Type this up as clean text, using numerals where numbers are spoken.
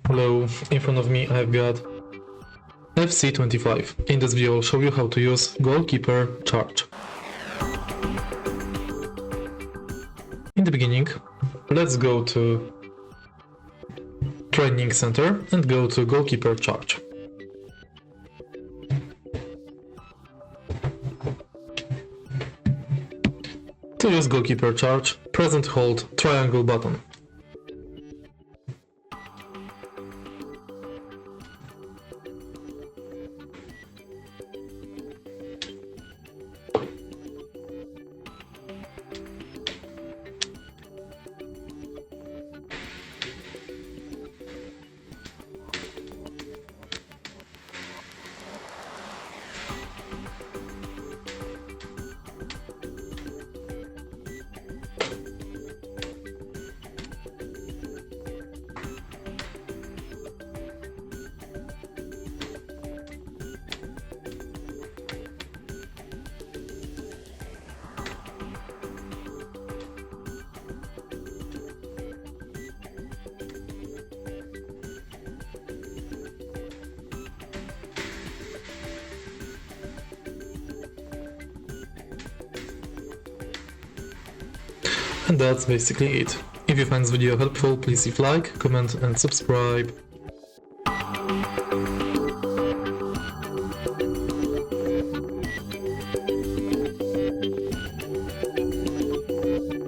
Hello, in front of me I've got FC25. In this video I'll show you how to use Goalkeeper charge. In the beginning, let's go to Training Center and go to Goalkeeper charge. To use Goalkeeper charge, press and hold triangle button. And that's basically it. If you find this video helpful, please leave a like, comment and subscribe.